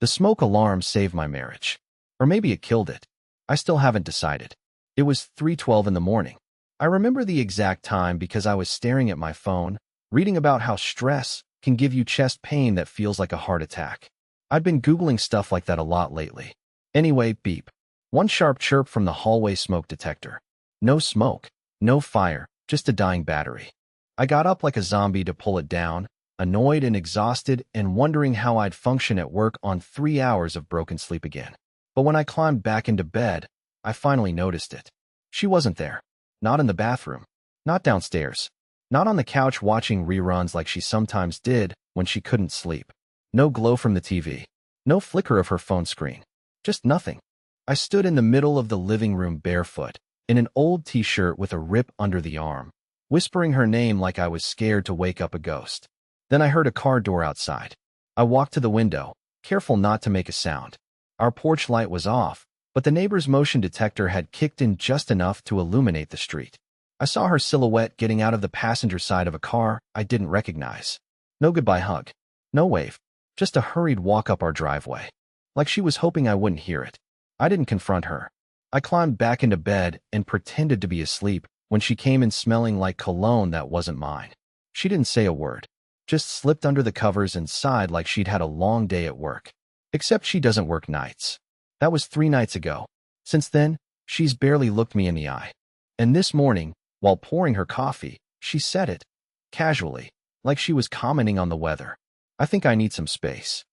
The smoke alarm saved my marriage. Or maybe it killed it. I still haven't decided. It was 3:12 in the morning. I remember the exact time because I was staring at my phone, reading about how stress can give you chest pain that feels like a heart attack. I'd been Googling stuff like that a lot lately. Anyway, beep. One sharp chirp from the hallway smoke detector. No smoke, no fire, just a dying battery. I got up like a zombie to pull it down, annoyed and exhausted and wondering how I'd function at work on 3 hours of broken sleep again. But when I climbed back into bed, I finally noticed it. She wasn't there. Not in the bathroom. Not downstairs. Not on the couch watching reruns like she sometimes did when she couldn't sleep. No glow from the TV. No flicker of her phone screen. Just nothing. I stood in the middle of the living room barefoot, in an old t-shirt with a rip under the arm, whispering her name like I was scared to wake up a ghost. Then I heard a car door outside. I walked to the window, careful not to make a sound. Our porch light was off, but the neighbor's motion detector had kicked in just enough to illuminate the street. I saw her silhouette getting out of the passenger side of a car I didn't recognize. No goodbye hug. No wave. Just a hurried walk up our driveway. Like she was hoping I wouldn't hear it. I didn't confront her. I climbed back into bed and pretended to be asleep when she came in smelling like cologne that wasn't mine. She didn't say a word. Just slipped under the covers and sighed like she'd had a long day at work. Except she doesn't work nights. That was 3 nights ago. Since then, she's barely looked me in the eye. And this morning, while pouring her coffee, she said it, casually, like she was commenting on the weather. I think I need some space.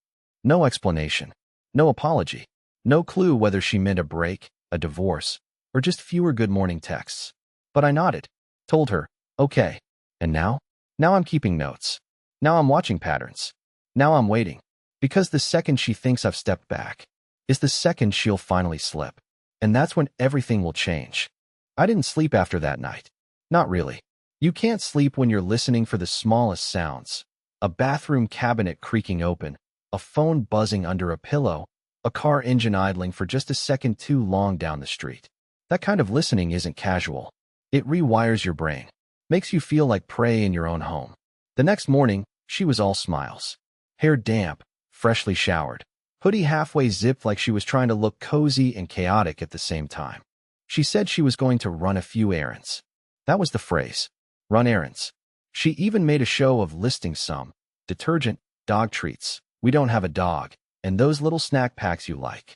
No explanation. No apology. No clue whether she meant a break, a divorce, or just fewer good morning texts. But I nodded, told her, okay. And now? Now I'm keeping notes. Now I'm watching patterns. Now I'm waiting. Because the second she thinks I've stepped back is the second she'll finally slip. And that's when everything will change. I didn't sleep after that night. Not really. You can't sleep when you're listening for the smallest sounds. A bathroom cabinet creaking open, a phone buzzing under a pillow, a car engine idling for just a second too long down the street. That kind of listening isn't casual. It rewires your brain. Makes you feel like prey in your own home. The next morning, she was all smiles. Hair damp, freshly showered. Hoodie halfway zipped like she was trying to look cozy and chaotic at the same time. She said she was going to run a few errands. That was the phrase. Run errands. She even made a show of listing some. Detergent, dog treats, we don't have a dog, and those little snack packs you like.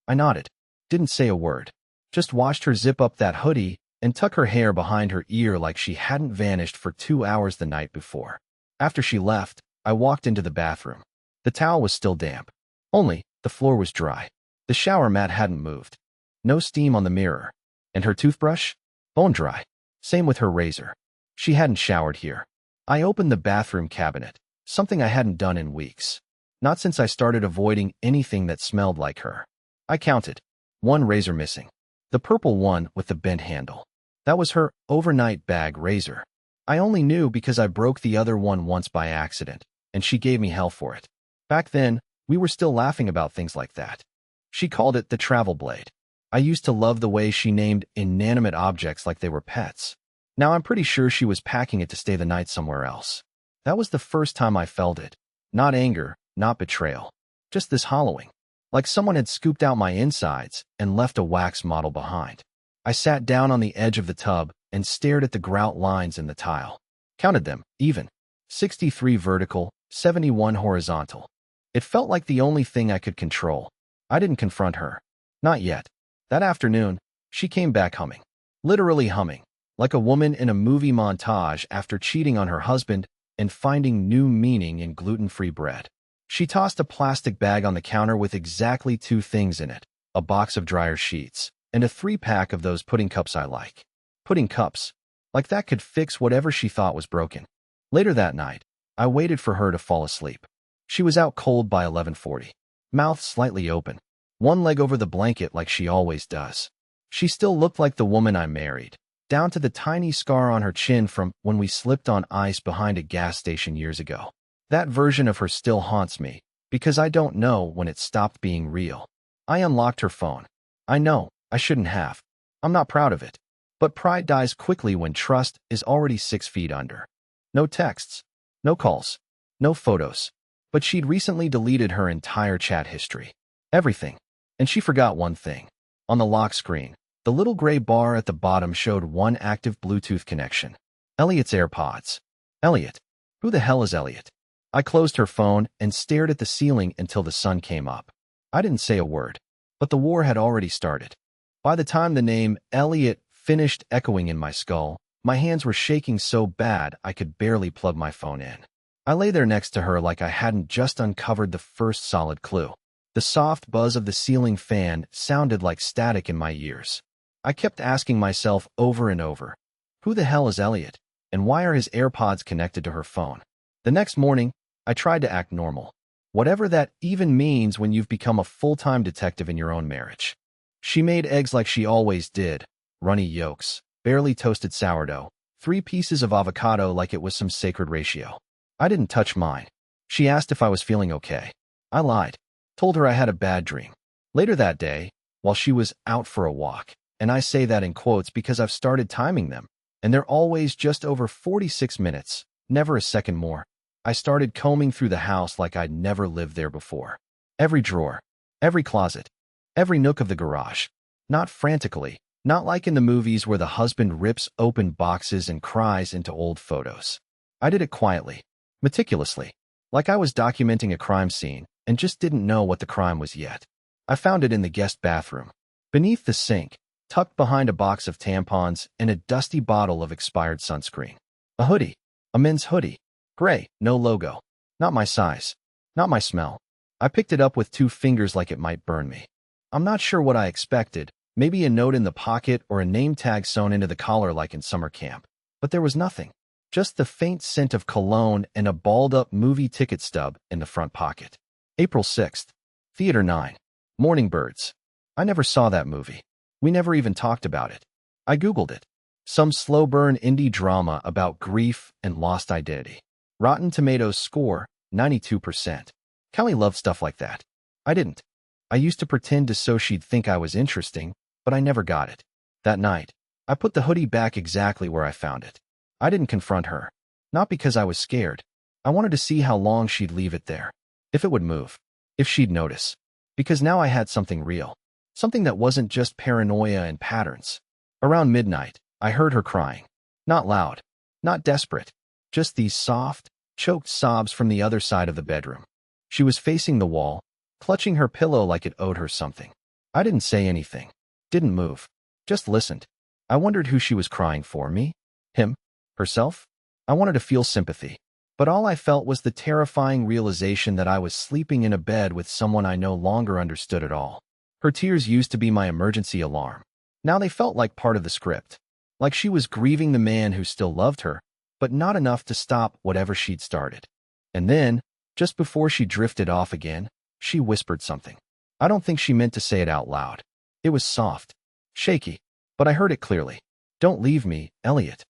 I nodded. Didn't say a word. Just watched her zip up that hoodie and tuck her hair behind her ear like she hadn't vanished for 2 hours the night before. After she left, I walked into the bathroom. The towel was still damp. Only, the floor was dry. The shower mat hadn't moved. No steam on the mirror. And her toothbrush? Bone dry. Same with her razor. She hadn't showered here. I opened the bathroom cabinet, something I hadn't done in weeks. Not since I started avoiding anything that smelled like her. I counted. 1 razor missing. The purple one with the bent handle. That was her overnight bag razor. I only knew because I broke the other one once by accident, and she gave me hell for it. Back then, we were still laughing about things like that. She called it the travel blade. I used to love the way she named inanimate objects like they were pets. Now I'm pretty sure she was packing it to stay the night somewhere else. That was the first time I felt it. Not anger, not betrayal. Just this hollowing. Like someone had scooped out my insides and left a wax model behind. I sat down on the edge of the tub and stared at the grout lines in the tile. Counted them, even. 63 vertical, 71 horizontal. It felt like the only thing I could control. I didn't confront her. Not yet. That afternoon, she came back humming. Literally humming. Like a woman in a movie montage after cheating on her husband and finding new meaning in gluten-free bread. She tossed a plastic bag on the counter with exactly 2 things in it, a box of dryer sheets, and a 3-pack of those pudding cups I like. Pudding cups. Like that could fix whatever she thought was broken. Later that night, I waited for her to fall asleep. She was out cold by 11:40. Mouth slightly open. One leg over the blanket like she always does. She still looked like the woman I married, down to the tiny scar on her chin from when we slipped on ice behind a gas station years ago. That version of her still haunts me, because I don't know when it stopped being real. I unlocked her phone. I know, I shouldn't have. I'm not proud of it. But pride dies quickly when trust is already 6 feet under. No texts. No calls. No photos. But she'd recently deleted her entire chat history. Everything. And she forgot one thing. On the lock screen, the little gray bar at the bottom showed one active Bluetooth connection. Elliot's AirPods. Elliot. Who the hell is Elliot? I closed her phone and stared at the ceiling until the sun came up. I didn't say a word, but the war had already started. By the time the name Elliot finished echoing in my skull, my hands were shaking so bad I could barely plug my phone in. I lay there next to her like I hadn't just uncovered the first solid clue. The soft buzz of the ceiling fan sounded like static in my ears. I kept asking myself over and over, who the hell is Elliot, and why are his AirPods connected to her phone? The next morning, I tried to act normal, whatever that even means when you've become a full-time detective in your own marriage. She made eggs like she always did, runny yolks, barely toasted sourdough, 3 pieces of avocado like it was some sacred ratio. I didn't touch mine. She asked if I was feeling okay. I lied, told her I had a bad dream. Later that day, while she was out for a walk, and I say that in quotes because I've started timing them, and they're always just over 46 minutes, never a second more, I started combing through the house like I'd never lived there before. Every drawer, every closet, every nook of the garage. Not frantically, not like in the movies where the husband rips open boxes and cries into old photos. I did it quietly, meticulously, like I was documenting a crime scene and just didn't know what the crime was yet. I found it in the guest bathroom, beneath the sink, tucked behind a box of tampons and a dusty bottle of expired sunscreen. A hoodie, a men's hoodie, gray, no logo, not my size, not my smell. I picked it up with 2 fingers like it might burn me. I'm not sure what I expected, maybe a note in the pocket or a name tag sewn into the collar like in summer camp. But there was nothing. Just the faint scent of cologne and a balled-up movie ticket stub in the front pocket. April 6th. Theater 9. Morning Birds. I never saw that movie. We never even talked about it. I Googled it. Some slow-burn indie drama about grief and lost identity. Rotten Tomatoes score, 92%. Kelly loved stuff like that. I didn't. I used to pretend to so she'd think I was interesting, but I never got it. That night, I put the hoodie back exactly where I found it. I didn't confront her. Not because I was scared. I wanted to see how long she'd leave it there. If it would move. If she'd notice. Because now I had something real. Something that wasn't just paranoia and patterns. Around midnight, I heard her crying. Not loud. Not desperate. Just these soft, choked sobs from the other side of the bedroom. She was facing the wall, clutching her pillow like it owed her something. I didn't say anything. Didn't move. Just listened. I wondered who she was crying for. Me? Him? Herself? I wanted to feel sympathy. But all I felt was the terrifying realization that I was sleeping in a bed with someone I no longer understood at all. Her tears used to be my emergency alarm. Now they felt like part of the script. Like she was grieving the man who still loved her, but not enough to stop whatever she'd started. And then, just before she drifted off again, she whispered something. I don't think she meant to say it out loud. It was soft, shaky, but I heard it clearly. Don't leave me, Elliot.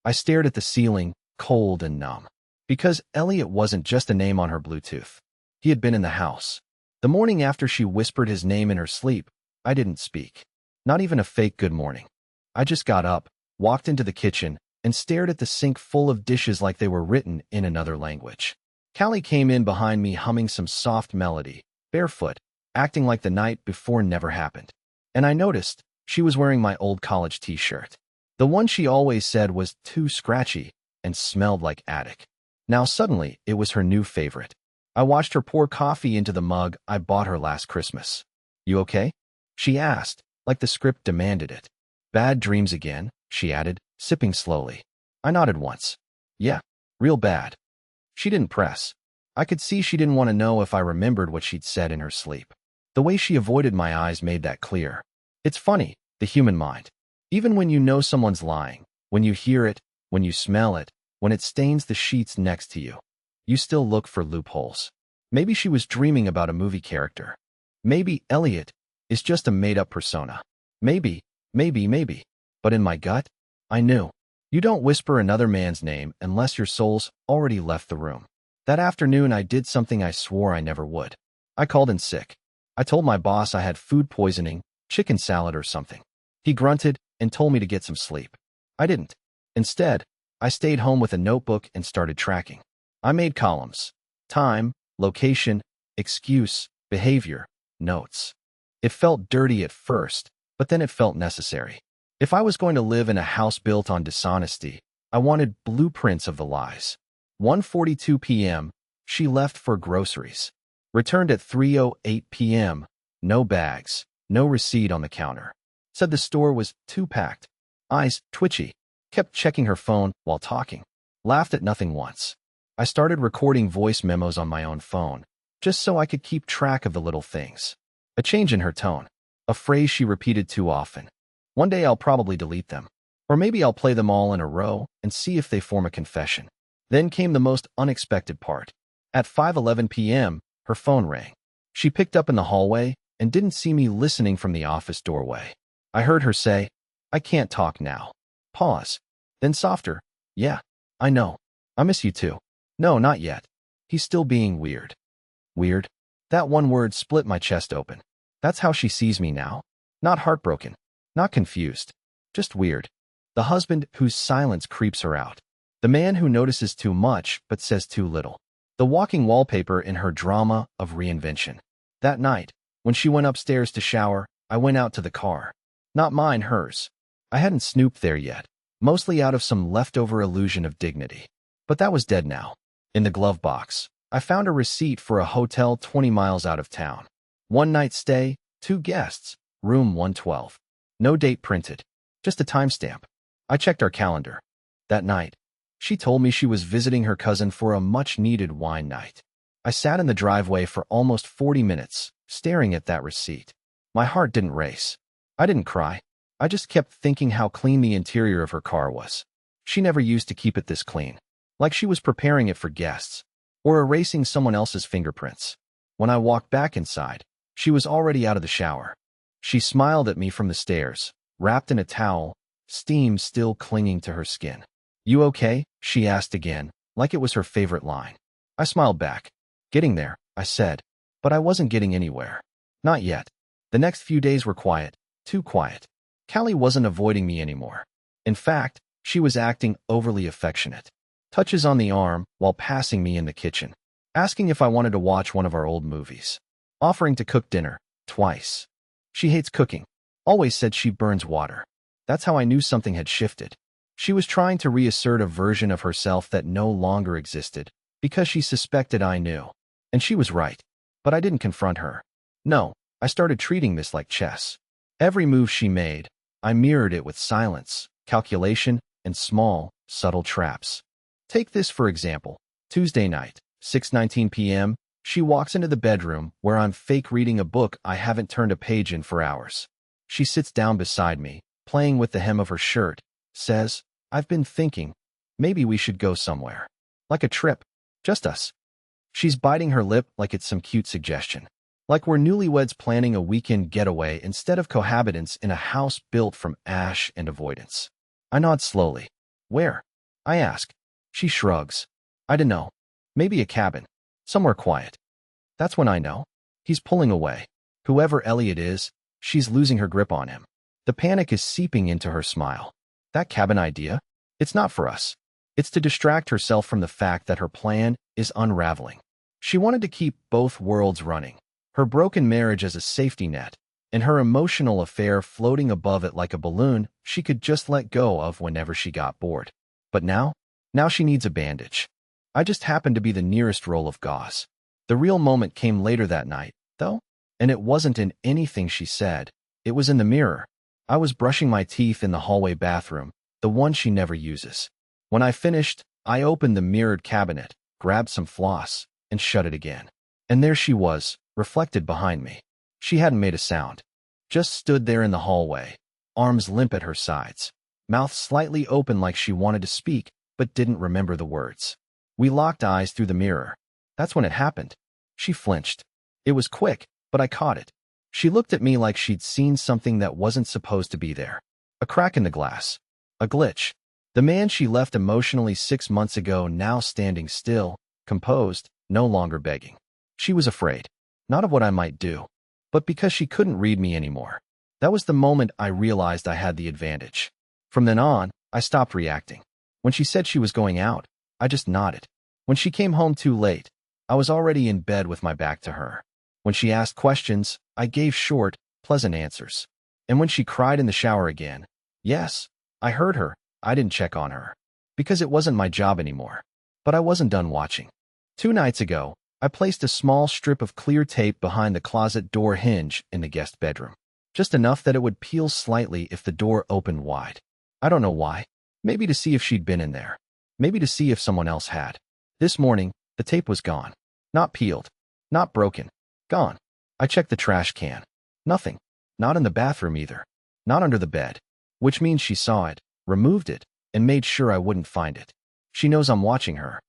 I stared at the ceiling, cold and numb. Because Elliot wasn't just a name on her Bluetooth. He had been in the house. The morning after she whispered his name in her sleep, I didn't speak. Not even a fake good morning. I just got up, walked into the kitchen, and stared at the sink full of dishes like they were written in another language. Callie came in behind me humming some soft melody, barefoot, acting like the night before never happened. And I noticed she was wearing my old college t-shirt. The one she always said was too scratchy and smelled like attic. Now suddenly, it was her new favorite. I watched her pour coffee into the mug I bought her last Christmas. You okay? She asked, like the script demanded it. Bad dreams again, she added, sipping slowly. I nodded once. Yeah, real bad. She didn't press. I could see she didn't want to know if I remembered what she'd said in her sleep. The way she avoided my eyes made that clear. It's funny, the human mind. Even when you know someone's lying, when you hear it, when you smell it, when it stains the sheets next to you, you still look for loopholes. Maybe she was dreaming about a movie character. Maybe Elliot is just a made-up persona. Maybe. But in my gut, I knew. You don't whisper another man's name unless your soul's already left the room. That afternoon, I did something I swore I never would. I called in sick. I told my boss I had food poisoning, chicken salad or something. He grunted and told me to get some sleep. I didn't. Instead, I stayed home with a notebook and started tracking. I made columns. Time, location, excuse, behavior, notes. It felt dirty at first, but then it felt necessary. If I was going to live in a house built on dishonesty, I wanted blueprints of the lies. 1:42 p.m., she left for groceries. Returned at 3:08 p.m., no bags, no receipt on the counter. Said the store was too packed. Eyes twitchy. Kept checking her phone while talking. Laughed at nothing once. I started recording voice memos on my own phone, just so I could keep track of the little things. A change in her tone. A phrase she repeated too often. One day I'll probably delete them. Or maybe I'll play them all in a row and see if they form a confession. Then came the most unexpected part. At 5:11 p.m., her phone rang. She picked up in the hallway and didn't see me listening from the office doorway. I heard her say, "I can't talk now." Pause. Then softer, "Yeah, I know. I miss you too." "No, not yet." He's still being weird. Weird? That one word split my chest open. That's how she sees me now? Not heartbroken. Not confused. Just weird. The husband whose silence creeps her out. The man who notices too much but says too little. The walking wallpaper in her drama of reinvention. That night, when she went upstairs to shower, I went out to the car. Not mine, hers. I hadn't snooped there yet, mostly out of some leftover illusion of dignity. But that was dead now. In the glove box, I found a receipt for a hotel 20 miles out of town. 1-night stay, 2 guests, room 112. No date printed, just a timestamp. I checked our calendar. That night, she told me she was visiting her cousin for a much-needed wine night. I sat in the driveway for almost 40 minutes, staring at that receipt. My heart didn't race. I didn't cry. I just kept thinking how clean the interior of her car was. She never used to keep it this clean. Like she was preparing it for guests, or erasing someone else's fingerprints. When I walked back inside, she was already out of the shower. She smiled at me from the stairs, wrapped in a towel, steam still clinging to her skin. "You okay?" she asked again, like it was her favorite line. I smiled back. "Getting there," I said, but I wasn't getting anywhere. Not yet. The next few days were quiet, too quiet. Callie wasn't avoiding me anymore. In fact, she was acting overly affectionate. Touches on the arm while passing me in the kitchen. Asking if I wanted to watch one of our old movies. Offering to cook dinner, twice. She hates cooking. Always said she burns water. That's how I knew something had shifted. She was trying to reassert a version of herself that no longer existed, because she suspected I knew. And she was right. But I didn't confront her. No, I started treating this like chess. Every move she made, I mirrored it with silence, calculation, and small, subtle traps. Take this for example. Tuesday night, 6:19 p.m., she walks into the bedroom where I'm fake reading a book I haven't turned a page in for hours. She sits down beside me, playing with the hem of her shirt, says, "I've been thinking, maybe we should go somewhere. Like a trip. Just us." She's biting her lip like it's some cute suggestion. Like we're newlyweds planning a weekend getaway instead of cohabitants in a house built from ash and avoidance. I nod slowly. "Where?" I ask. She shrugs. "I don't know. Maybe a cabin. Somewhere quiet." That's when I know. He's pulling away. Whoever Elliot is, she's losing her grip on him. The panic is seeping into her smile. That cabin idea? It's not for us. It's to distract herself from the fact that her plan is unraveling. She wanted to keep both worlds running. Her broken marriage as a safety net, and her emotional affair floating above it like a balloon she could just let go of whenever she got bored. But now she needs a bandage. I just happened to be the nearest roll of gauze. The real moment came later that night, though, and it wasn't in anything she said. It was in the mirror. I was brushing my teeth in the hallway bathroom, the one she never uses. When I finished, I opened the mirrored cabinet, grabbed some floss, and shut it again. And there she was, reflected behind me. She hadn't made a sound. Just stood there in the hallway, arms limp at her sides, mouth slightly open like she wanted to speak, but didn't remember the words. We locked eyes through the mirror. That's when it happened. She flinched. It was quick, but I caught it. She looked at me like she'd seen something that wasn't supposed to be there. A crack in the glass. A glitch. The man she left emotionally 6 months ago now standing still, composed, no longer begging. She was afraid. Not of what I might do, but because she couldn't read me anymore. That was the moment I realized I had the advantage. From then on, I stopped reacting. When she said she was going out, I just nodded. When she came home too late, I was already in bed with my back to her. When she asked questions, I gave short, pleasant answers. And when she cried in the shower again, yes, I heard her, I didn't check on her. Because it wasn't my job anymore. But I wasn't done watching. 2 nights ago, I placed a small strip of clear tape behind the closet door hinge in the guest bedroom. Just enough that it would peel slightly if the door opened wide. I don't know why. Maybe to see if she'd been in there. Maybe to see if someone else had. This morning, the tape was gone. Not peeled. Not broken. Gone. I checked the trash can. Nothing. Not in the bathroom either. Not under the bed. Which means she saw it, removed it, and made sure I wouldn't find it. She knows I'm watching her.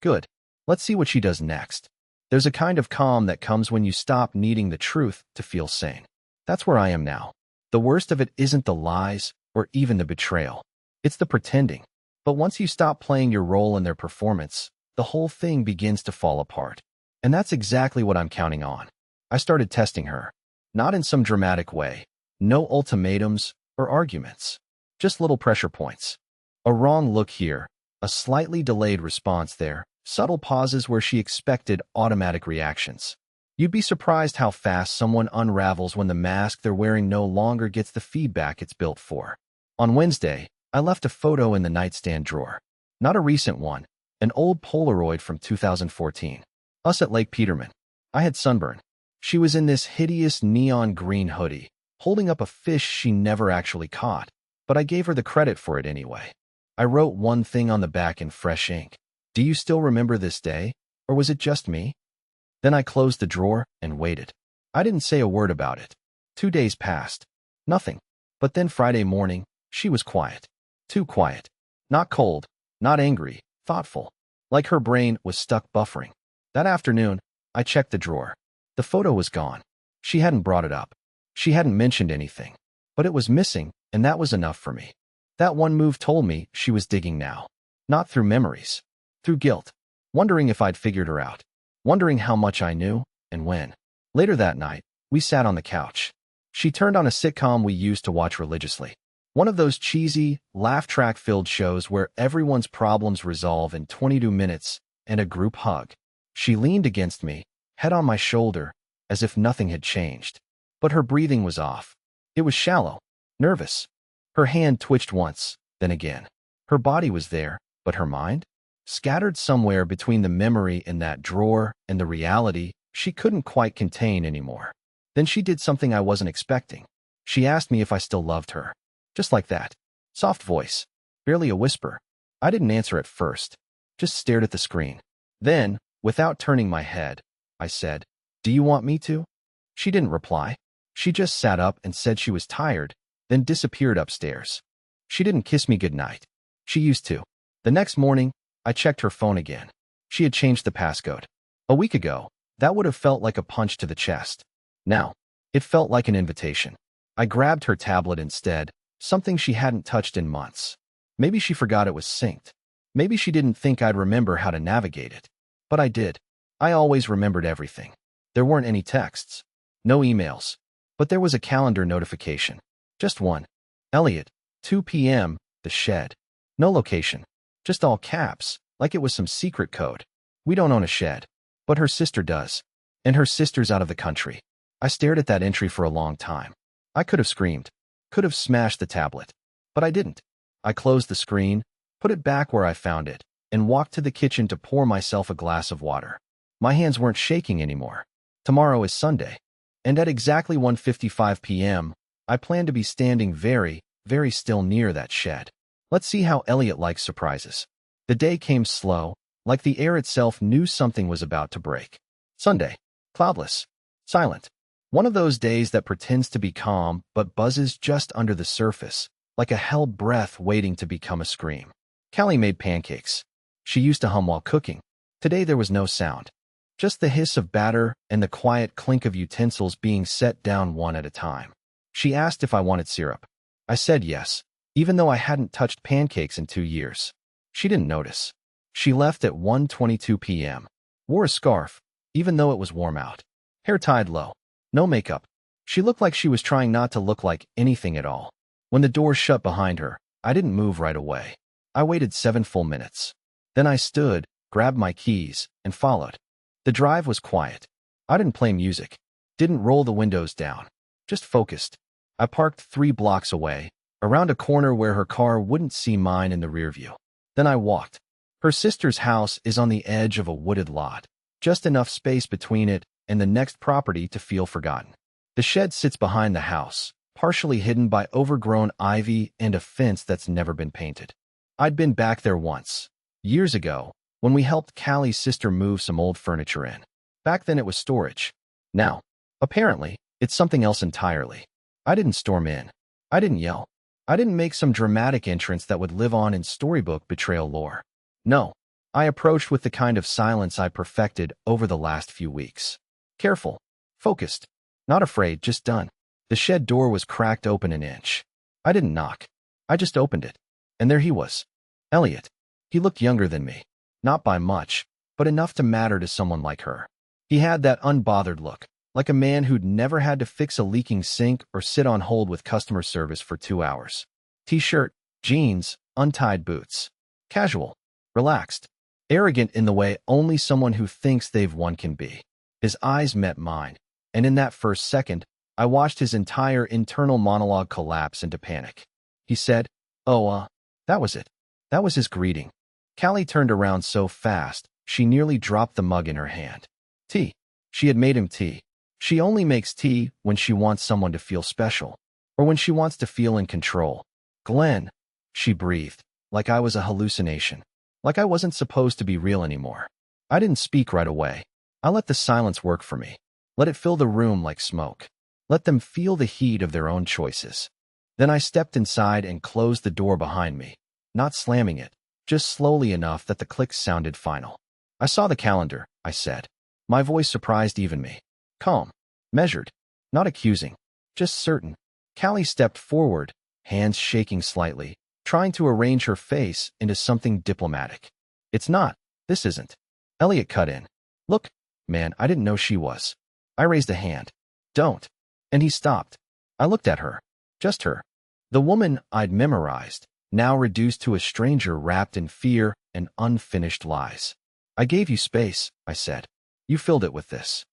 Good. Let's see what she does next. There's a kind of calm that comes when you stop needing the truth to feel sane. That's where I am now. The worst of it isn't the lies or even the betrayal. It's the pretending. But once you stop playing your role in their performance, the whole thing begins to fall apart. And that's exactly what I'm counting on. I started testing her. Not in some dramatic way. No ultimatums or arguments. Just little pressure points. A wrong look here. A slightly delayed response there. Subtle pauses where she expected automatic reactions. You'd be surprised how fast someone unravels when the mask they're wearing no longer gets the feedback it's built for. On Wednesday, I left a photo in the nightstand drawer. Not a recent one, an old Polaroid from 2014. Us at Lake Peterman. I had sunburn. She was in this hideous neon green hoodie, holding up a fish she never actually caught, but I gave her the credit for it anyway. I wrote one thing on the back in fresh ink. Do you still remember this day? Or was it just me? Then I closed the drawer and waited. I didn't say a word about it. 2 days passed. Nothing. But then Friday morning, she was quiet. Too quiet. Not cold, not angry, thoughtful. Like her brain was stuck buffering. That afternoon, I checked the drawer. The photo was gone. She hadn't brought it up. She hadn't mentioned anything. But it was missing, and that was enough for me. That one move told me she was digging now. Not through memories. Through guilt. Wondering if I'd figured her out. Wondering how much I knew, and when. Later that night, we sat on the couch. She turned on a sitcom we used to watch religiously. One of those cheesy, laugh-track-filled shows where everyone's problems resolve in 22 minutes and a group hug. She leaned against me, head on my shoulder, as if nothing had changed. But her breathing was off. It was shallow, nervous. Her hand twitched once, then again. Her body was there, but her mind? Scattered somewhere between the memory in that drawer and the reality she couldn't quite contain anymore. Then she did something I wasn't expecting. She asked me if I still loved her. Just like that. Soft voice. Barely a whisper. I didn't answer at first. Just stared at the screen. Then, without turning my head, I said, "Do you want me to?" She didn't reply. She just sat up and said she was tired, then disappeared upstairs. She didn't kiss me goodnight. She used to. The next morning, I checked her phone again. She had changed the passcode. A week ago, that would have felt like a punch to the chest. Now, it felt like an invitation. I grabbed her tablet instead, something she hadn't touched in months. Maybe she forgot it was synced. Maybe she didn't think I'd remember how to navigate it. But I did. I always remembered everything. There weren't any texts. No emails. But there was a calendar notification. Just one. Elliot, 2 p.m., the shed. No location. Just all caps, like it was some secret code. We don't own a shed. But her sister does. And her sister's out of the country. I stared at that entry for a long time. I could have screamed. Could have smashed the tablet. But I didn't. I closed the screen, put it back where I found it, and walked to the kitchen to pour myself a glass of water. My hands weren't shaking anymore. Tomorrow is Sunday. And at exactly 1:55 p.m., I plan to be standing very, very still near that shed. Let's see how Elliot likes surprises. The day came slow, like the air itself knew something was about to break. Sunday. Cloudless. Silent. One of those days that pretends to be calm but buzzes just under the surface, like a held breath waiting to become a scream. Callie made pancakes. She used to hum while cooking. Today there was no sound. Just the hiss of batter and the quiet clink of utensils being set down one at a time. She asked if I wanted syrup. I said yes, even though I hadn't touched pancakes in 2 years. She didn't notice. She left at 1:22 p.m. Wore a scarf, even though it was warm out. Hair tied low. No makeup. She looked like she was trying not to look like anything at all. When the door shut behind her, I didn't move right away. I waited 7 full minutes. Then I stood, grabbed my keys, and followed. The drive was quiet. I didn't play music, didn't roll the windows down, just focused. I parked 3 blocks away, around a corner where her car wouldn't see mine in the rear view. Then I walked. Her sister's house is on the edge of a wooded lot, just enough space between it and the next property to feel forgotten. The shed sits behind the house, partially hidden by overgrown ivy and a fence that's never been painted. I'd been back there once, years ago, when we helped Callie's sister move some old furniture in. Back then it was storage. Now, apparently, it's something else entirely. I didn't storm in. I didn't yell. I didn't make some dramatic entrance that would live on in storybook betrayal lore. No, I approached with the kind of silence I perfected over the last few weeks. Careful, focused, not afraid, just done. The shed door was cracked open an inch. I didn't knock. I just opened it. And there he was. Elliot. He looked younger than me. Not by much, but enough to matter to someone like her. He had that unbothered look, like a man who'd never had to fix a leaking sink or sit on hold with customer service for 2 hours. T-shirt, jeans, untied boots. Casual, relaxed, arrogant in the way only someone who thinks they've won can be. His eyes met mine, and in that first second, I watched his entire internal monologue collapse into panic. He said, "Oh, that was it." That was his greeting. Callie turned around so fast, she nearly dropped the mug in her hand. Tea. She had made him tea. She only makes tea when she wants someone to feel special, or when she wants to feel in control. Glenn, she breathed, like I was a hallucination, like I wasn't supposed to be real anymore. I didn't speak right away. I let the silence work for me. Let it fill the room like smoke. Let them feel the heat of their own choices. Then I stepped inside and closed the door behind me, not slamming it, just slowly enough that the clicks sounded final. I saw the calendar, I said. My voice surprised even me. Calm, measured, not accusing, just certain. Callie stepped forward, hands shaking slightly, trying to arrange her face into something diplomatic. It's not. This isn't. Elliot cut in. Look, man, I didn't know she was. I raised a hand. Don't. And he stopped. I looked at her. Just her. The woman I'd memorized, now reduced to a stranger wrapped in fear and unfinished lies. I gave you space, I said. You filled it with this.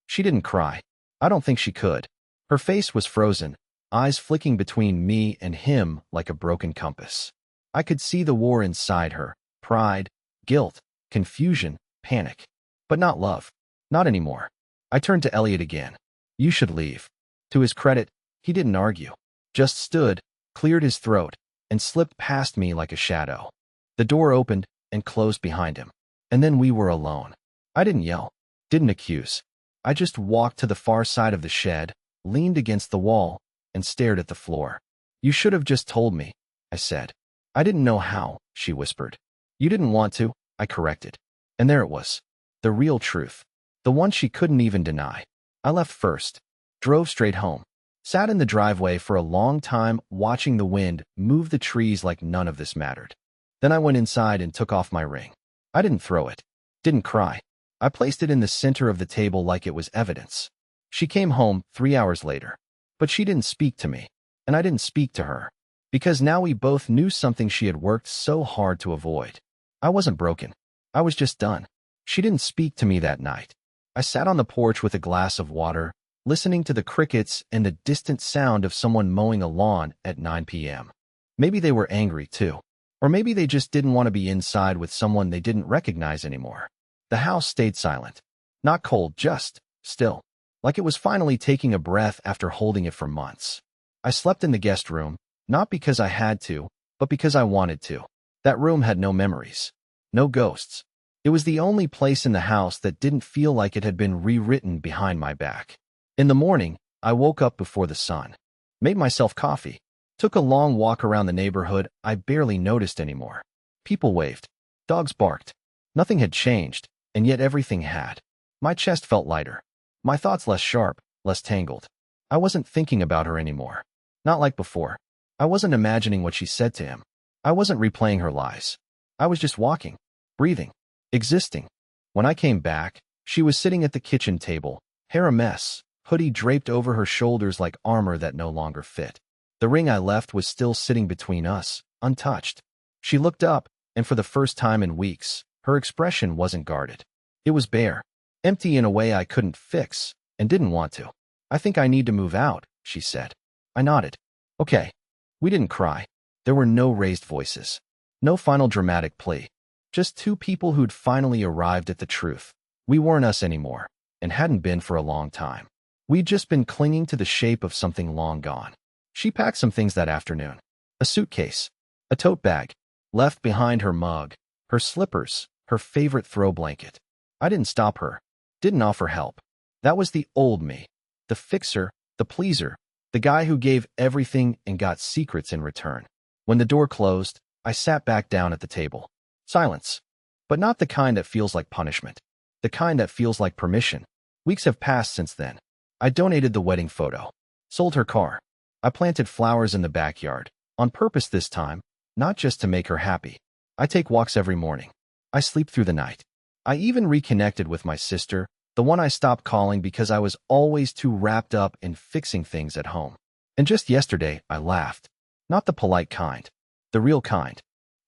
She didn't cry. I don't think she could. Her face was frozen, eyes flicking between me and him like a broken compass. I could see the war inside her, pride, guilt, confusion, panic. But not love. Not anymore. I turned to Elliot again. You should leave. To his credit, he didn't argue. Just stood, cleared his throat, and slipped past me like a shadow. The door opened and closed behind him. And then we were alone. I didn't yell. Didn't accuse. I just walked to the far side of the shed, leaned against the wall, and stared at the floor. You should have just told me, I said. I didn't know how, she whispered. You didn't want to, I corrected. And there it was. The real truth. The one she couldn't even deny. I left first. Drove straight home. Sat in the driveway for a long time watching the wind move the trees like none of this mattered. Then I went inside and took off my ring. I didn't throw it. Didn't cry. I placed it in the center of the table like it was evidence. She came home 3 hours later. But she didn't speak to me. And I didn't speak to her. Because now we both knew something she had worked so hard to avoid. I wasn't broken. I was just done. She didn't speak to me that night. I sat on the porch with a glass of water, listening to the crickets and the distant sound of someone mowing a lawn at 9 p.m. Maybe they were angry too. Or maybe they just didn't want to be inside with someone they didn't recognize anymore. The house stayed silent. Not cold, just still. Like it was finally taking a breath after holding it for months. I slept in the guest room, not because I had to, but because I wanted to. That room had no memories. No ghosts. It was the only place in the house that didn't feel like it had been rewritten behind my back. In the morning, I woke up before the sun. Made myself coffee. Took a long walk around the neighborhood I barely noticed anymore. People waved. Dogs barked. Nothing had changed, and yet everything had. My chest felt lighter. My thoughts less sharp, less tangled. I wasn't thinking about her anymore. Not like before. I wasn't imagining what she said to him. I wasn't replaying her lies. I was just walking, breathing, existing. When I came back, she was sitting at the kitchen table, hair a mess, hoodie draped over her shoulders like armor that no longer fit. The ring I left was still sitting between us, untouched. She looked up, and for the first time in weeks, her expression wasn't guarded. It was bare. Empty in a way I couldn't fix and didn't want to. I think I need to move out, she said. I nodded. Okay. We didn't cry. There were no raised voices. No final dramatic plea. Just two people who'd finally arrived at the truth. We weren't us anymore, and hadn't been for a long time. We'd just been clinging to the shape of something long gone. She packed some things that afternoon. A suitcase, a tote bag, left behind her mug, her slippers, her favorite throw blanket. I didn't stop her, didn't offer help. That was the old me, the fixer, the pleaser, the guy who gave everything and got secrets in return. When the door closed, I sat back down at the table. Silence. But not the kind that feels like punishment. The kind that feels like permission. Weeks have passed since then. I donated the wedding photo. Sold her car. I planted flowers in the backyard. On purpose this time, not just to make her happy. I take walks every morning. I sleep through the night. I even reconnected with my sister, the one I stopped calling because I was always too wrapped up in fixing things at home. And just yesterday, I laughed. Not the polite kind. The real kind.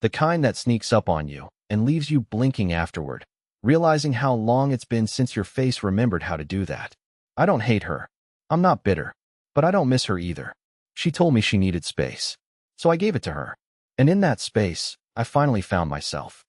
The kind that sneaks up on you and leaves you blinking afterward, realizing how long it's been since your face remembered how to do that. I don't hate her. I'm not bitter. But I don't miss her either. She told me she needed space. So I gave it to her. And in that space, I finally found myself.